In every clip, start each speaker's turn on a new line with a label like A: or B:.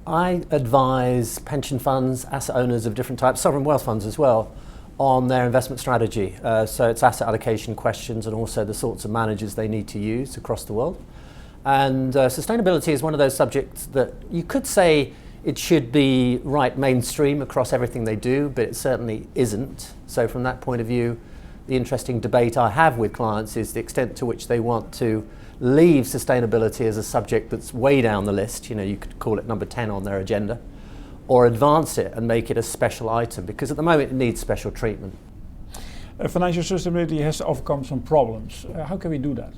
A: I advise pension funds, asset owners of different types, sovereign wealth funds as well, on their investment strategy. So it's asset allocation questions and also the sorts of managers they need to use across the world. And sustainability is one of those subjects that you could say it should be right mainstream across everything they do, but it certainly isn't. So from that point of view, the interesting debate I have with clients is the extent to which they want to leave sustainability as a subject that's way down the list, you could call it number 10 on their agenda, or advance it and make it a special item, because at the moment it needs special treatment.
B: Financial sustainability has to overcome some problems. How can we do that?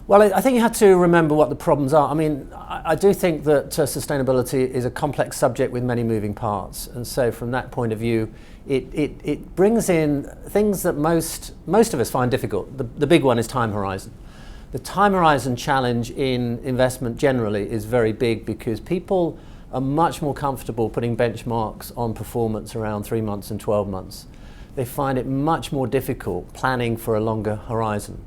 A: Well, I think you have to remember what the problems are. I mean, I do think that sustainability is a complex subject with many moving parts, and so from that point of view, it brings in things that most of us find difficult. The big one is time horizon. The time horizon challenge in investment generally is very big because people are much more comfortable putting benchmarks on performance around 3 months and 12 months. They find it much more difficult planning for a longer horizon.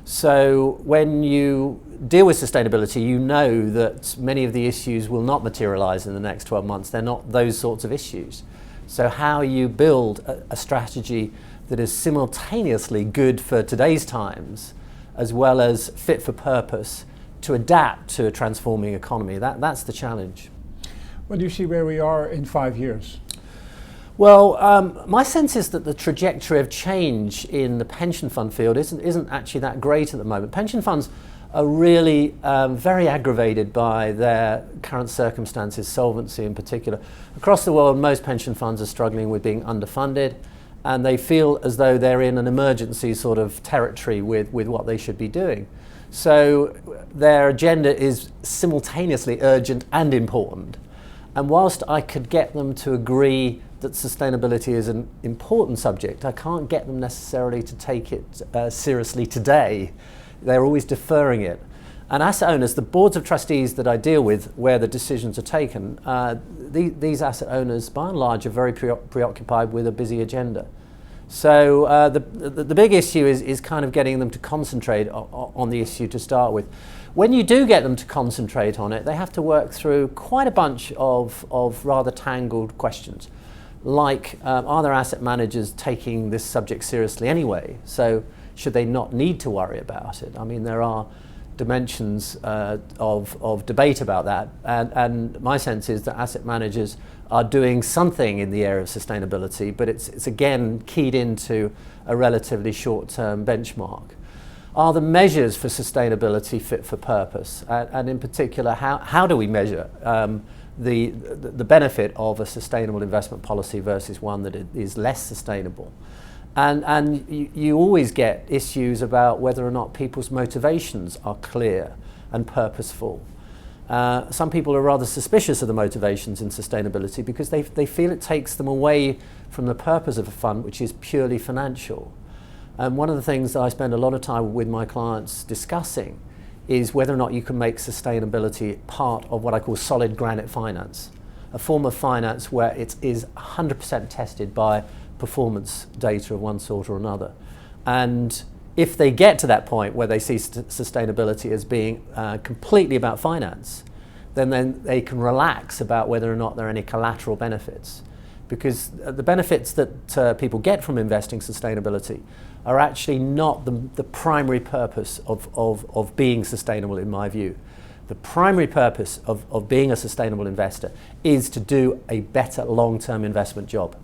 A: So when you deal with sustainability, you know that many of the issues will not materialize in the next 12 months. They're not those sorts of issues. So how you build a strategy that is simultaneously good for today's times as well as fit for purpose to adapt to a transforming economy, that's the challenge.
B: What do you see where we are in 5 years?
A: Well, my sense is that the trajectory of change in the pension fund field isn't actually that great at the moment. Pension funds are really very aggravated by their current circumstances, solvency in particular. Across the world, most pension funds are struggling with being underfunded, and they feel as though they're in an emergency sort of territory with what they should be doing. So their agenda is simultaneously urgent and important. And whilst I could get them to agree that sustainability is an important subject, I can't get them necessarily to take it seriously today. They're always deferring it. And asset owners, the boards of trustees that I deal with where the decisions are taken, these asset owners by and large are very preoccupied with a busy agenda. So the big issue is kind of getting them to concentrate on the issue to start with. When you do get them to concentrate on it, they have to work through quite a bunch of rather tangled questions. Like, are their asset managers taking this subject seriously anyway? So should they not need to worry about it? I mean, there are dimensions of debate about that. And my sense is that asset managers are doing something in the area of sustainability, but it's again keyed into a relatively short-term benchmark. Are the measures for sustainability fit for purpose? And in particular, how do we measure the benefit of a sustainable investment policy versus one that is less sustainable? And you always get issues about whether or not people's motivations are clear and purposeful. Some people are rather suspicious of the motivations in sustainability because they feel it takes them away from the purpose of a fund, which is purely financial. And one of the things that I spend a lot of time with my clients discussing is whether or not you can make sustainability part of what I call solid granite finance, a form of finance where it is 100% tested by performance data of one sort or another. And if they get to that point where they see sustainability as being completely about finance, then they can relax about whether or not there are any collateral benefits. Because the benefits that people get from investing sustainability are actually not the primary purpose of being sustainable, in my view. The primary purpose of being a sustainable investor is to do a better long-term investment job.